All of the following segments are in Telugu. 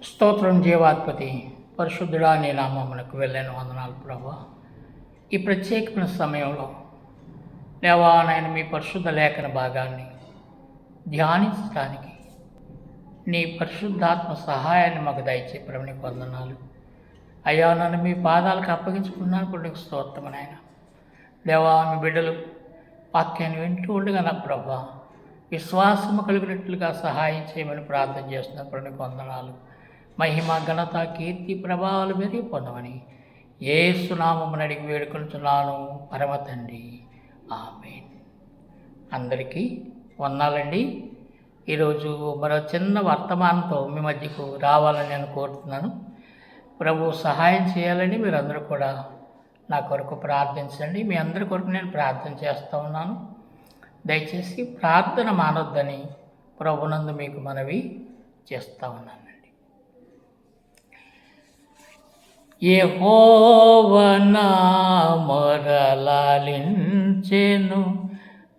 స్తోత్రం జీవాధిపతి పరిశుద్ధుడా నీ నామమునకు వెళ్ళాను వందనాలు ప్రభా. ఈ ప్రత్యేకమైన సమయంలో దేవా నాయన మీ పరిశుద్ధ లేఖన భాగాన్ని ధ్యానించడానికి నీ పరిశుద్ధాత్మ సహాయాన్ని మాకు దయచేపడం నీకు వందనాలు అయ్యా. నన్ను మీ పాదాలకు అప్పగించుకున్నాను కూడా నీకు స్తోత్రం నాయన. దేవా మీ బిడ్డలు వాక్యాన్ని వింటూ ఉండగా నా ప్రభా విశ్వాసము కలిగినట్లుగా సహాయం చేయమని ప్రార్థన చేస్తున్నప్పుడు నీకు వందనాలు. మహిమ ఘనత కీర్తి ప్రభావాలు మీరు పొందమని యేసు నామమున అడిగి వేడుకొనుచున్నాను పరమ తండ్రి, ఆమేన్. అందరికీ వందనాలండి. ఈరోజు మరో చిన్న వర్తమానంతో మీ మధ్యకు రావాలని నేను కోరుతున్నాను. ప్రభు సహాయం చేయాలని మీరందరూ కూడా నా కొరకు ప్రార్థించండి. మీ అందరి కొరకు నేను ప్రార్థన చేస్తూ ఉన్నాను. దయచేసి ప్రార్థన మానొద్దని ప్రభునందు మీకు మనవి చేస్తూ ఉన్నానండి. యెహోవా నా మొరలాలించెను,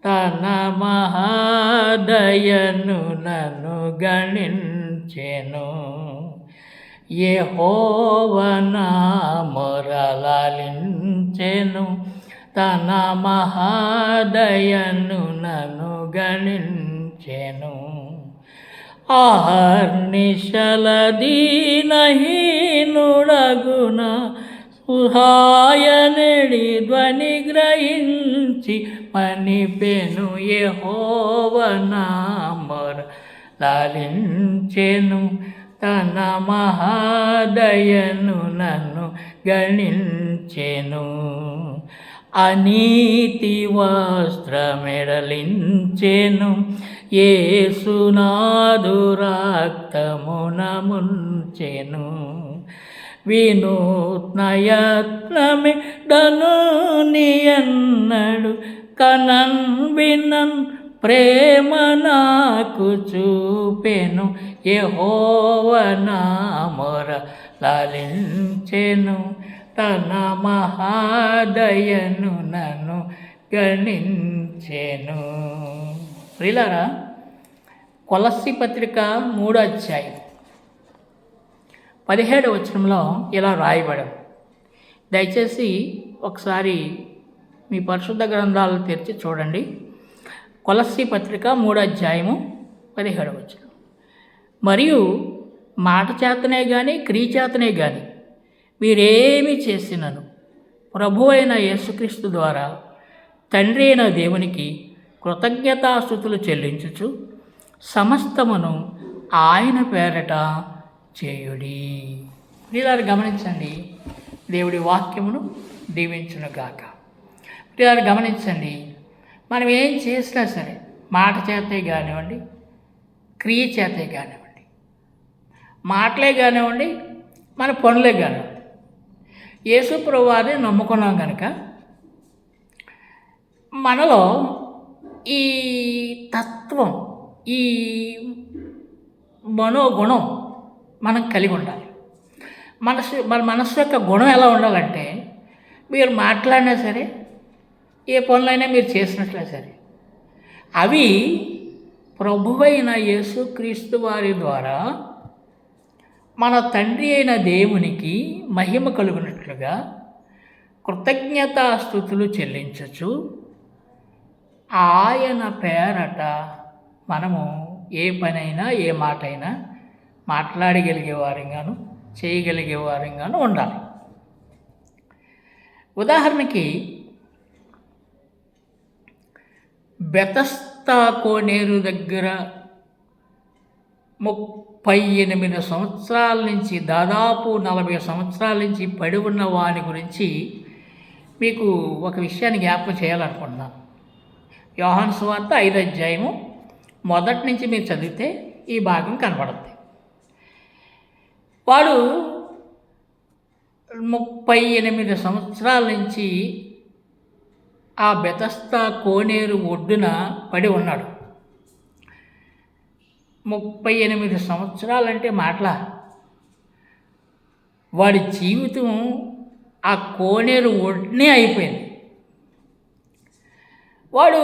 తన మహాదయను నన్ను గణించెను. యెహోవా నా మొరలాలించెను, తన మహాదయను నన్ను గణించెను. ఆహర్నిశల దీనహీనుడగున సహాయనిడి ధ్వని గ్రహించి మనిపెను. యెహోవా నా మొరలాలించెను, తన మహాదయను నన్ను గణించెను. అనీతి వస్త్రమెడలించెను, యేసునాథు రక్తమున ముంచెను. వినూత్నయత్నమే ధనునియన్నడు, కనన్ వినన్ ప్రేమ నాకు చూపెను. యెహోవా నా మొరలాలించెను, తన మహాదయను నన్ను గణించెను. ప్రియులారా, కొలస్సీ పత్రిక 3వ అధ్యాయం 17వ వచనంలో ఇలా రాయబడం. దయచేసి ఒకసారి మీ పరిశుద్ధ గ్రంథాలు తెరిచి చూడండి. కొలస్సీ పత్రిక 3వ అధ్యాయము 17వ వచనం. మరియు మాట చేతనే కానీ క్రియ చేతనే కానీ మీరేమి చేసినను ప్రభు అయిన యేసుక్రీస్తు ద్వారా తండ్రి అయిన దేవునికి కృతజ్ఞతాస్తుతులు చెల్లించుచు సమస్తమును ఆయన పేరట చేయుడి. ప్రియులారు గమనించండి, దేవుడి వాక్యమును దీవించునుగాక. ప్రియులారు గమనించండి, మనం ఏం చేసినా సరే మాట చేతే కానివ్వండి, క్రియ చేతే కానివ్వండి, మాటలే కానివ్వండి, మన పనులే కానివ్వండి, యేసు ప్రభువారిని నమ్ముకున్నాం కనుక మనలో ఈ తత్వం, ఈ మనోగుణం మనం కలిగి ఉండాలి. మన మనస్సు యొక్క గుణం ఎలా ఉండాలంటే, మీరు మాట్లాడినా సరే, ఏ పనులైనా మీరు చేసినట్లే సరే, అవి ప్రభువైన యేసుక్రీస్తు వారి ద్వారా మన తండ్రి అయిన దేవునికి మహిమ కలుగునట్లుగా కృతజ్ఞతాస్తుతులు చెల్లించచ్చు. ఆయన పేరట మనము ఏ పనైనా ఏ మాటైనా మాట్లాడగలిగేవారంగాను చేయగలిగేవారంగాను ఉండాలి. ఉదాహరణకి బెతస్తా కోనేరు దగ్గర 38 సంవత్సరాల నుంచి దాదాపు 40 సంవత్సరాల నుంచి పడి ఉన్న వాని గురించి మీకు ఒక విషయాన్ని జ్ఞాపకం చేయాలనుకుంటున్నాను. యోహాను సువార్త 5వ అధ్యాయము మొదటి నుంచి మీరు చదివితే ఈ భాగం కనపడుతుంది. వాడు 38 సంవత్సరాల నుంచి ఆ బెతస్తా కోనేరు ఒడ్డున పడి ఉన్నాడు. 38 సంవత్సరాలంటే మాటలా? వాడి జీవితం ఆ కోనేరు ఒడ్డునే అయిపోయింది. వాడు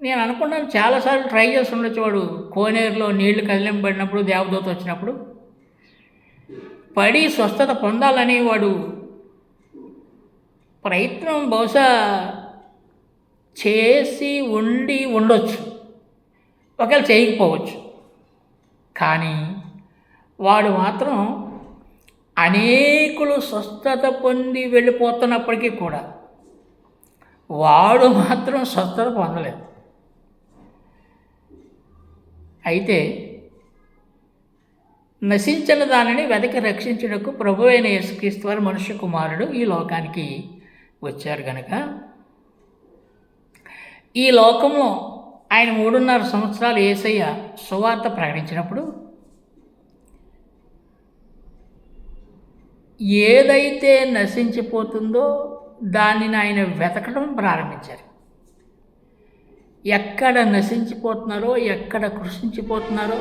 నేను అనుకున్నాను చాలాసార్లు ట్రై చేసి ఉండొచ్చు. వాడు కోనేరులో నీళ్లు కదిలింపబడినప్పుడు, దేవదూత వచ్చినప్పుడు పడి స్వస్థత పొందాలని వాడు ప్రయత్నం బహుశా చేసి ఉండొచ్చు, ఒకవేళ చేయకపోవచ్చు. కానీ వాడు మాత్రం అనేకులు స్వస్థత పొంది వెళ్ళిపోతున్నప్పటికీ కూడా వాడు మాత్రం స్వస్థత పొందలేదు. అయితే నశించిన దానిని వెదకి రక్షించుటకు ప్రభువైన యేసుక్రీస్తు వారు మనుష్య కుమారుడు ఈ లోకానికి వచ్చారు కనుక ఈ లోకంలో ఆయన 3.5 సంవత్సరాలు యేసయ్య సువార్త ప్రకటించినప్పుడు ఏదైతే నశించిపోతుందో దానిని ఆయన వెతకడం ప్రారంభించారు. ఎక్కడ నశించిపోతున్నారో, ఎక్కడ కృషించిపోతున్నారో,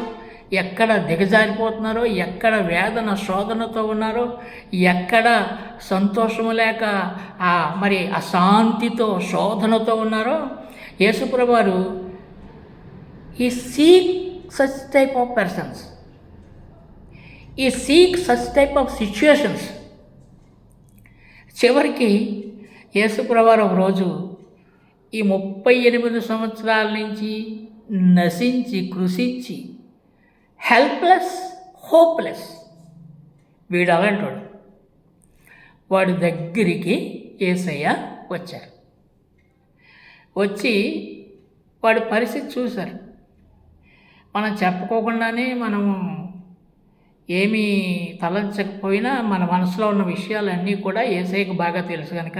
ఎక్కడ దిగజారిపోతున్నారో, ఎక్కడ వేదన శోధనతో ఉన్నారో, ఎక్కడ సంతోషము లేక మరి అశాంతితో శోధనతో ఉన్నారో, యేసుప్రభువు వారు ఈ seek such type of persons, ఈ seek such type of situations. చివరికి యేసుప్రభువు వారు ఒకరోజు ఈ 38 సంవత్సరాల నుంచి నశించి కృషించి హెల్ప్లెస్, హోప్లెస్, వీడు అలాంటివాడు. వాడి దగ్గరికి యేసయ్య వచ్చారు. వచ్చి వాడి పరిస్థితి చూశారు. మనం చెప్పుకోకుండానే మనము ఏమీ తలంచకపోయినా మన మనసులో ఉన్న విషయాలన్నీ కూడా యేసయ్యకు బాగా తెలుసు కనుక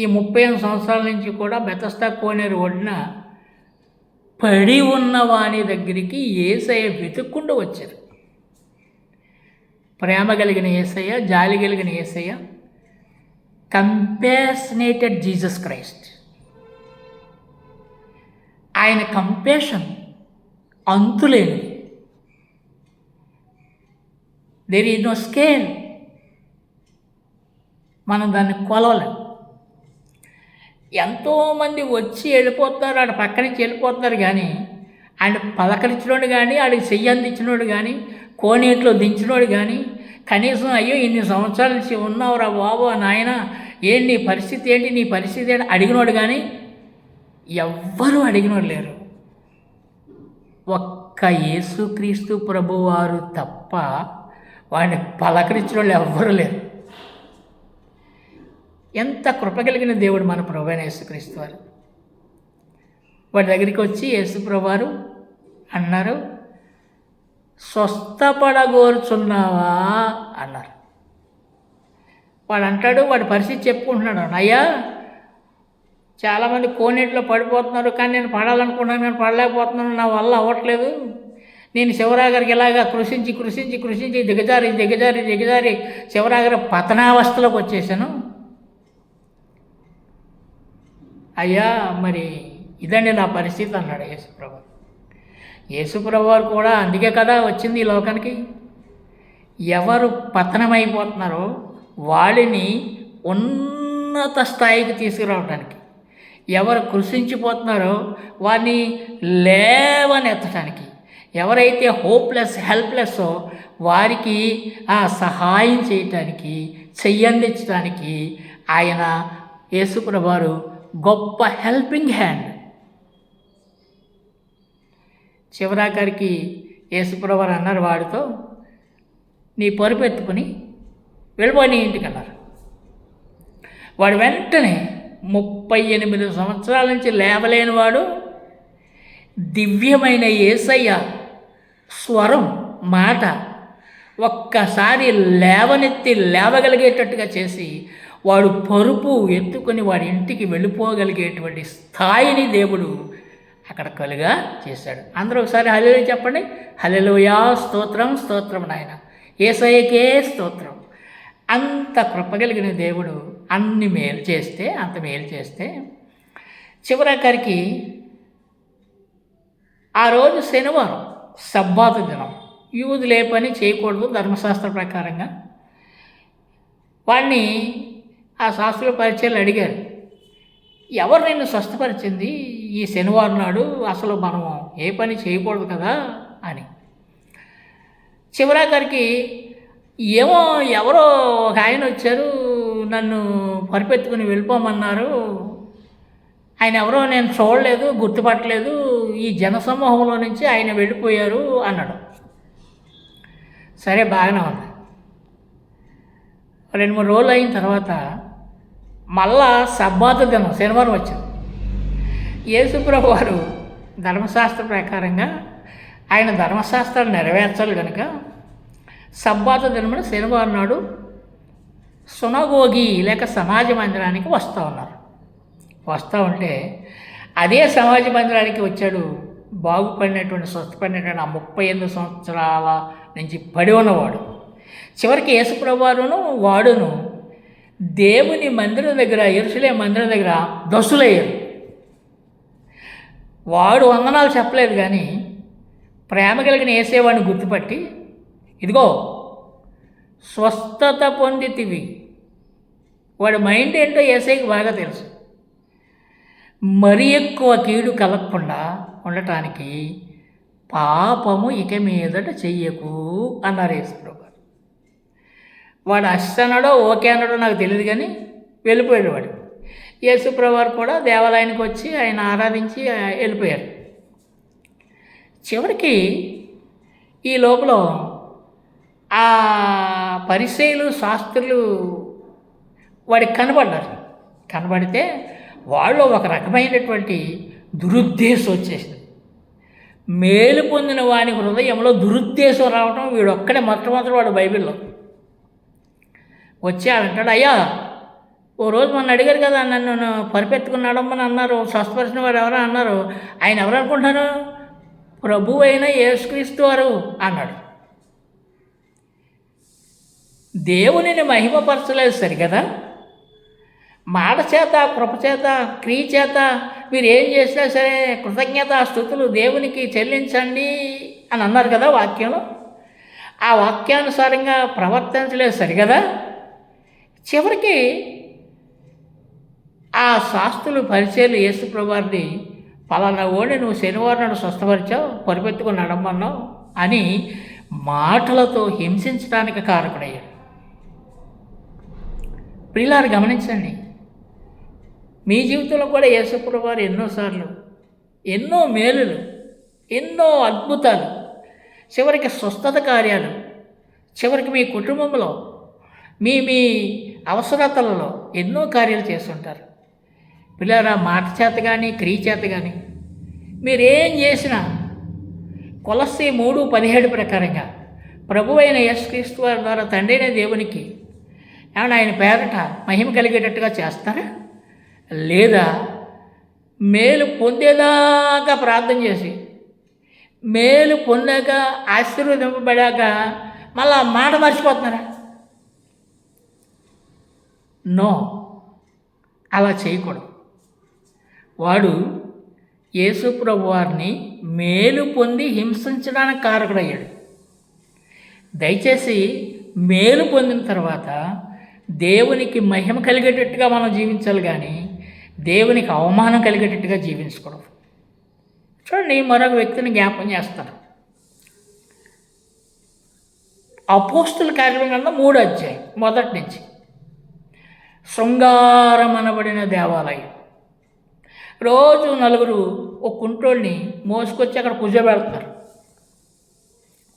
ఈ 38 సంవత్సరాల నుంచి కూడా బెతస్దా కోనేరు ఒడ్డున పడి ఉన్న వాని దగ్గరికి యేసయ్య వెతుక్కుంటూ వచ్చారు. ప్రేమ కలిగిన యేసయ్య, జాలి కలిగిన యేసయ్య, కంపాషనేటెడ్ జీసస్ క్రైస్ట్. ఆయన కంపాషన్ అంతులేనిది. There is no scale. మనం దాన్ని కొలవలేం. ఎంతోమంది వచ్చి వెళ్ళిపోతున్నారు, ఆడ పక్క నుంచి వెళ్ళిపోతున్నారు, కానీ ఆయన పలకరించినోడు కానీ, ఆడికి చెయ్యి అందించినోడు కానీ, కోనేట్లో దించినోడు కానీ, కనీసం అయ్యో ఇన్ని సంవత్సరాల నుంచి ఉన్నావురా బాబు నాయన, ఏంటి నీ పరిస్థితి ఏంటి, నీ పరిస్థితి ఏంటి అడిగినోడు కానీ ఎవ్వరూ అడిగినోడు లేరు. ఒక్క యేసుక్రీస్తు ప్రభువారు తప్ప వాడిని పలకరించిన వాళ్ళు ఎవ్వరూ లేరు. ఎంత కృపగలిగిన దేవుడు మన ప్రభువైన యేసుక్రీస్తు వారు. వాడి దగ్గరికి వచ్చి యేసుప్రభువారు అన్నారు, స్వస్థపడగోరుచున్నావా అన్నారు. వాడు అంటాడు, వాడి పరిస్థితి చెప్పుకుంటున్నాడు, అయ్యా చాలామంది కోనేటిలో పడిపోతున్నారు, కానీ నేను పడాలనుకున్నాను, నేను పడలేకపోతున్నాను, నా వల్ల అవ్వట్లేదు. నేను శివరాగరికి ఇలాగా కృషించి దిగజారి శివరాగరి పతనావస్థలోకి వచ్చేసాను. అయ్యా మరి ఇదండి నా పరిస్థితి అన్నాడు యేసుప్రభు. యేసుప్రభు వారు కూడా అందుకే కదా వచ్చింది ఈ లోకానికి. ఎవరు పతనమైపోతున్నారో వాళ్ళని ఉన్నత స్థాయికి తీసుకురావడానికి, ఎవరు కృషించిపోతున్నారో వారిని లేవనెత్తడానికి, ఎవరైతే హోప్లెస్ హెల్ప్లెస్సో వారికి సహాయం చేయటానికి, చెయ్యందించడానికి ఆయన యేసుప్రభు వారు గొప్ప హెల్పింగ్ హ్యాండ్. చివరాఖరికి యేసుప్రభు వారు అన్నారు వాడితో, నీ పరుపు ఎత్తుకుని వెళ్ళిపోయి నీ ఇంటికి అన్నారు. వాడు వెంటనే 38 సంవత్సరాల నుంచి లేవలేని వాడు దివ్యమైన యేసయ్య స్వరం మాట ఒక్కసారి లేవగలిగేటట్టుగా చేసి వాడు పరుపు ఎత్తుకొని వాడి ఇంటికి వెళ్ళిపోగలిగేటువంటి స్థాయిని దేవుడు అక్కడ కలుగా చేశాడు. అందరూ ఒకసారి హల్లెలూయా చెప్పండి. హల్లెలూయా, స్తోత్రం స్తోత్రం నాయన, యేసయ్యకే స్తోత్రం. అంత కృపగలిగిన దేవుడు అంత మేలు చేస్తే చివరాఖరికి ఆ రోజు శనివారం సబ్బాతు దినం, యూదులు ఏ పని చేయకూడదు ధర్మశాస్త్ర ప్రకారంగా. వాడిని ఆ శాస్త్రుల పరిచయాలు అడిగారు, ఎవరు నిన్ను స్వస్థపరిచింది ఈ శనివారం నాడు, అసలు మనము ఏ పని చేయకూడదు కదా అని. చివరాఖరికి ఏమో ఎవరో ఒక ఆయన వచ్చారు, నన్ను పరిపెత్తుకుని వెళ్ళిపోమన్నారు. ఆయన ఎవరో నేను చూడలేదు, గుర్తుపట్టలేదు, ఈ జనసమూహంలో నుంచి ఆయన వెళ్ళిపోయారు అన్నాడు. సరే బాగానే ఉంది. 2-3 రోజులు అయిన తర్వాత మళ్ళా సబ్బాతు దినం శనివారం వచ్చింది. యేసుప్రభు వారు ధర్మశాస్త్ర ప్రకారంగా ఆయన ధర్మశాస్త్రాలు నెరవేర్చాలి కనుక సబ్బాతు దినమున శనివారం నాడు సునగోగి లేక సమాజ మందిరానికి వస్తూ ఉన్నారు. వస్తూ ఉంటే అదే సమాజ మందిరానికి వచ్చాడు బాగుపడినటువంటి స్వస్థపడినటువంటి ఆ 38 సంవత్సరాల నుంచి పడి ఉన్నవాడు. చివరికి యేసుప్రభు వారును వాడును దేవుని మందిరం దగ్గర, యెరూషలేము మందిరం దగ్గర దొస్తులయ్యారు. వాడు వందనాలు చెప్పలేదు కానీ ప్రేమ కలిగిన యేసేవాడిని గుర్తుపట్టి, ఇదిగో స్వస్థత పొందితివి. వాడి మైండ్ ఏంటో యేసయ్యకి బాగా తెలుసు. మరి ఎక్కువ కీడు కలగకుండా ఉండటానికి పాపము ఇక మీదట చెయ్యకు అన్నారు యేసుప్రభు. వాడు అన్నాడో ఓకే అన్నాడో నాకు తెలియదు కానీ వెళ్ళిపోయాడు వాడు. యేసుప్రభు వారు కూడా దేవాలయానికి వచ్చి ఆయన ఆరాధించి వెళ్ళిపోయారు. చివరికి ఈ లోపల ఆ పరిసయ్యులు శాస్త్రులు వాడికి కనబడ్డారు. కనబడితే వాళ్ళు ఒక రకమైనటువంటి దురుద్దేశం వచ్చేసింది. మేలు పొందిన వాని హృదయంలో దురుద్దేశం రావటం వీడొక్కడే మొట్టమొదటి వాడు బైబిల్లో వచ్చి అంటాడు, అయ్యా ఓ రోజు మొన్న అడిగారు కదా నన్ను పరిపెత్తుకున్నాడమ్మని అన్నారు, స్వస్థపరిచిన వారు ఎవరో అన్నారు, ఆయన ఎవరు అనుకుంటున్నారు? ప్రభు అయిన యేసుక్రీస్తు వారు అన్నాడు. దేవునిని మహిమపరచలేదు సరికదా, మాట చేత కృపచేత క్రియ చేత మీరు ఏం చేసినా సరే కృతజ్ఞత స్తుతులు దేవునికి చెల్లించండి అని అన్నారు కదా వాక్యంలో. ఆ వాక్యానుసారంగా ప్రవర్తించలేదు సరికదా. చివరికి ఆ శాస్త్రులు పరిచయాలు యేసుప్రభు వారిని పలానా ఓడి నువ్వు శనివారం నాడు స్వస్థపరిచావు, పరిపెత్తుకుని నడమన్నావు అని మాటలతో హింసించడానికి కారకుడయ్యాడు. ప్రియులారు గమనించండి, మీ జీవితంలో కూడా యేసుప్రభు వారు ఎన్నోసార్లు ఎన్నో మేలులు, ఎన్నో అద్భుతాలు, చివరికి స్వస్థత కార్యాలు, చివరికి మీ కుటుంబంలో మీ మీ అవసరతలలో ఎన్నో కార్యాలు చేస్తుంటారు. పిల్లరా మాట చేత కానీ క్రియ చేత కానీ మీరేం చేసినా కొలస్సీ 3:17 ప్రకారంగా ప్రభు అయిన యేసుక్రీస్తు వారి ద్వారా తండ్రి అయిన దేవునికి ఏమన్నా ఆయన పేరట మహిమ కలిగేటట్టుగా చేస్తారా? లేదా మేలు పొందేదాకా ప్రార్థన చేసి మేలు పొందాక ఆశీర్వదింపబడాక మళ్ళా మాట మర్చిపోతున్నారా? నో, అలా చేయకూడదు. వాడు యేసుప్రభు వారిని మేలు పొంది హింసించడానికి కారకుడయ్యాడు. దయచేసి మేలు పొందిన తర్వాత దేవునికి మహిమ కలిగేటట్టుగా మనం జీవించాలి కానీ దేవునికి అవమానం కలిగేటట్టుగా జీవించకూడదు. చూడండి, మరొక వ్యక్తిని జ్ఞాపకం చేస్తారు. అపోస్తుల కార్యం గ్రంథం 3వ అధ్యాయం మొదటి నుంచి. శృంగారం అనబడిన దేవాలయం. రోజు నలుగురు ఒక కుంటోడిని మోసుకొచ్చి అక్కడ కూర్చోబెడుతున్నారు.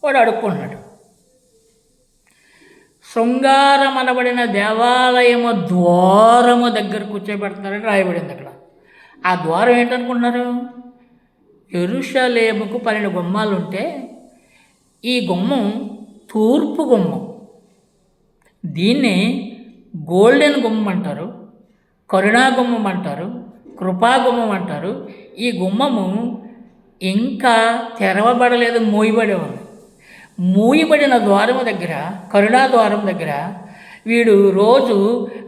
వాడు అడుక్కుంటున్నాడు. శృంగారం అనబడిన దేవాలయము ద్వారము దగ్గర కూర్చోబెడుతున్నారని రాయబడింది అక్కడ. ఆ ద్వారం ఏంటనుకుంటున్నారు? యెరూషలేముకు 12 గుమ్మాలు ఉంటే ఈ గుమ్మం తూర్పు గుమ్మం. దీన్ని గోల్డెన్ గుమ్మం అంటారు, కరుణా గుమ్మం అంటారు, కృపా గుమ్మం అంటారు. ఈ గుమ్మము ఇంకా తెరవబడలేదు, మూయబడి ఉంది. మూయబడిన ద్వారము దగ్గర, కరుణా ద్వారం దగ్గర వీడు రోజు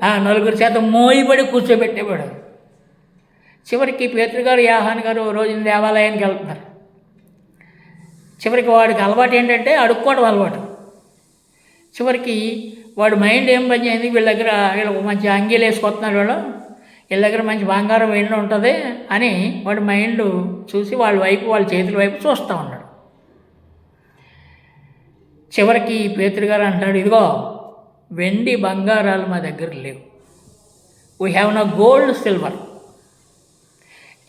ఆ నలుగురు చేత మోయబడి కూర్చోబెట్టేవాడు. చివరికి పేతురు గారు యోహాను గారు రోజు దేవాలయానికి వెళ్తున్నారు. చివరికి వాడికి అలవాటు ఏంటంటే అడుక్కోవడం అలవాటు. చివరికి వాడు మైండ్ ఏం పని చేసింది, వీళ్ళ మంచి అంగీలు వేసుకొస్తున్నారు, వీళ్ళ దగ్గర మంచి బంగారం వెండి ఉంటుంది అని వాడు మైండ్ చూసి వాళ్ళ చేతుల వైపు చూస్తూ ఉన్నాడు. చివరికి పేతురు గారు అంటాడు, ఇదిగో వెండి బంగారాలు మా దగ్గర లేవు, we have no gold silver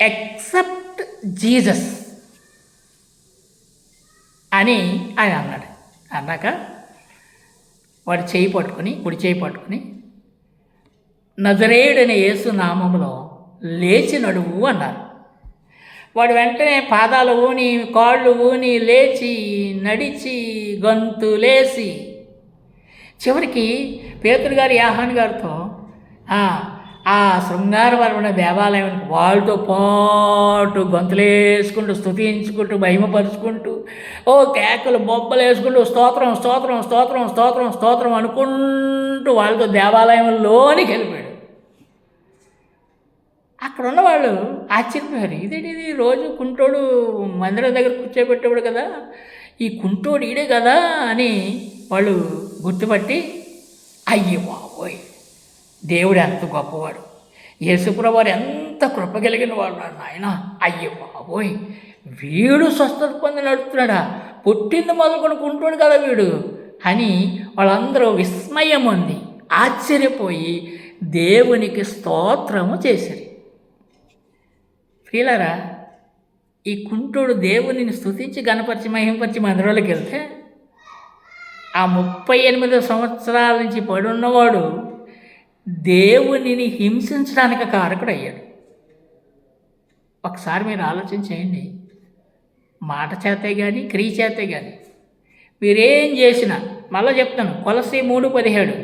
except Jesus అని ఆయన అన్నాడు. అన్నాక వాడు చేయి పట్టుకుని, కుడి చేయి పట్టుకుని, నజరేయుడైన యేసు నామములో లేచి నడువు అన్నారు. వాడు వెంటనే పాదాలు ఊని, కాళ్ళు ఊని, లేచి నడిచి గంతులేసి చివరికి పేతురు గారు యోహాను గారితో ఆ శృంగారవరమైన దేవాలయానికి వాళ్ళతో పాటు గొంతులేసుకుంటూ, స్తుతించుకుంటూ, మహిమపరుచుకుంటూ, కేకలు బొబ్బలు వేసుకుంటూ స్తోత్రం స్తోత్రం స్తోత్రం స్తోత్రం స్తోత్రం అనుకుంటూ వాళ్ళతో దేవాలయంలోనికి వెళ్ళిపోయాడు. అక్కడ ఉన్నవాళ్ళు ఆశ్చర్యపోయారు, ఇది రోజు కుంటోడు మందిరం దగ్గర కూర్చోబెట్టేవాడు కదా, ఈ కుంటోడు ఈడే కదా అని వాళ్ళు గుర్తుపట్టి, అయ్యో బాబోయ్ దేవుడు ఎంత గొప్పవాడు, యేసుప్రభువారు ఎంత కృప కలిగిన వాడు నాయన, అయ్యో బాబోయ్ వీడు స్వస్థత పొంది నడుస్తున్నాడా, పుట్టింది మొదలుకొని కుంటోడు కదా వీడు అని వాళ్ళందరూ విస్మయం ఉంది, ఆశ్చర్యపోయి దేవునికి స్తోత్రము చేశారు. ప్రియులారా, ఈ కుంటోడు దేవునిని స్తుతించి గణపరిచి మహిమపరిచి మందిరంలోకి వెళ్తే ఆ 38 సంవత్సరాల నుంచి పడున్నవాడు దేవునిని హింసించడానికి కారకుడు అయ్యాడు. ఒకసారి మీరు ఆలోచన చేయండి, మాట చేతే కానీ క్రియ చేతే కానీ మీరేం చేసినా, మళ్ళీ చెప్తాను, కొలసి 3:17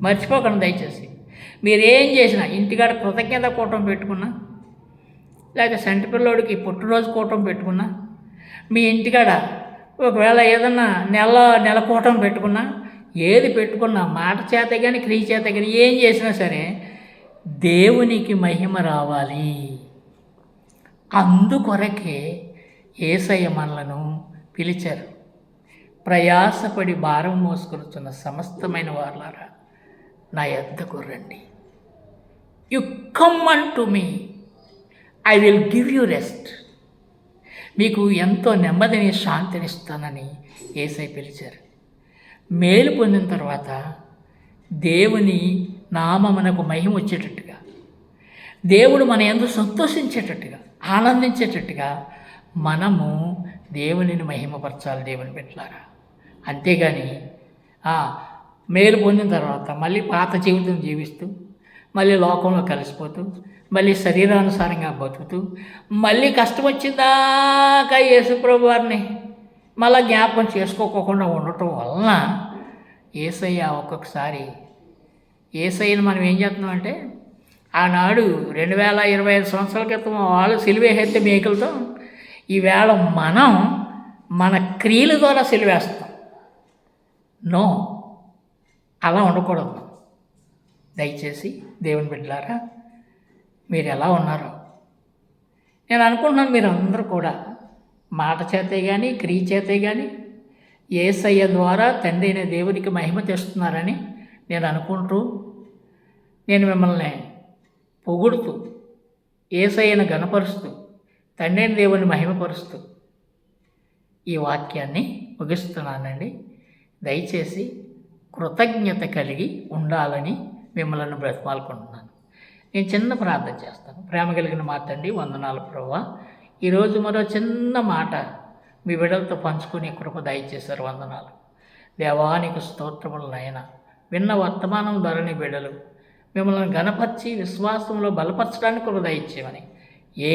మర్చిపోకండి దయచేసి. మీరేం చేసినా, ఇంటికాడ కృతజ్ఞత కూటం పెట్టుకున్నా, లేక సంటి పిల్లోడికి పుట్టినరోజు కూటం పెట్టుకున్నా, మీ ఇంటికాడ ఒకవేళ ఏదన్నా నెల కూటం పెట్టుకున్నా, ఏది పెట్టుకున్నా మాట చేత కానీ క్రియ చేత కానీ ఏం చేసినా సరే దేవునికి మహిమ రావాలి. అందుకొరకే యేసయ్య మనలను పిలిచారు. ప్రయాసపడి భారం మోసుకొనుచున్న సమస్తమైన వారులారా నా యొద్దకు రండి. You come unto me, I will give you rest. మీకు ఎంతో నెమ్మదిని శాంతినిస్తానని యేసయ్య పిలిచారు. మేలు పొందిన తర్వాత దేవుని నామమునకు మహిమ వచ్చేటట్టుగా, దేవుడు మన యందు సంతోషించేటట్టుగా, ఆనందించేటట్టుగా మనము దేవునిని మహిమపరచాలి దేవుని బిడ్డలారా. అంతేగాని మేలు పొందిన తర్వాత మళ్ళీ పాత జీవితం జీవిస్తూ, మళ్ళీ లోకంలో కలిసిపోతూ, మళ్ళీ శరీరానుసారంగా బతుకుతూ, మళ్ళీ కష్టం వచ్చిందాకా యేసుప్రభు వారిని మళ్ళీ జ్ఞాపకం చేసుకోకుండా ఉండటం వలన యేసయ్య ఒక్కొక్కసారి యేసయ్యను మనం ఏం చేస్తున్నామంటే, ఆనాడు 2025 సంవత్సరాల క్రితం వాళ్ళు సిలువేసే మేకలతో, ఈవేళ మనం మన క్రియల ద్వారా సిలువేస్తాం. నో, అలా ఉండకూడదు. దయచేసి దేవుని బిడ్డలారా, మీరు ఎలా ఉన్నారో నేను అనుకుంటున్నాను, మీరు అందరూ కూడా మాట చేతే కానీ క్రియ చేతే కానీ యేసయ్య ద్వారా తండ్రి అయిన దేవునికి మహిమ తెస్తున్నారని నేను అనుకుంటూ, నేను మిమ్మల్ని పొగుడుతూ, యేసయ్యను గణపరుస్తూ, తండ్రి అయిన దేవుని మహిమపరుస్తూ ఈ వాక్యాన్ని ముగిస్తున్నానండి. దయచేసి కృతజ్ఞత కలిగి ఉండాలని మిమ్మల్ని బ్రతిమాలుకుంటున్నాను. నేను చిన్న ప్రార్థన చేస్తాను. ప్రేమ కలిగిన మా తండ్రి, వందనాలు ప్రభువా. ఈరోజు మరో చిన్న మాట మీ బిడ్డలతో పంచుకునే కృప దయచేశారు. వందనాలు దేవానికి స్తోత్రములు నాయన. విన్న వర్తమానం ధరని బిడ్డలు మిమ్మల్ని గణపరిచి విశ్వాసంలో బలపరచడానికి కృప దయచేయమని ఏ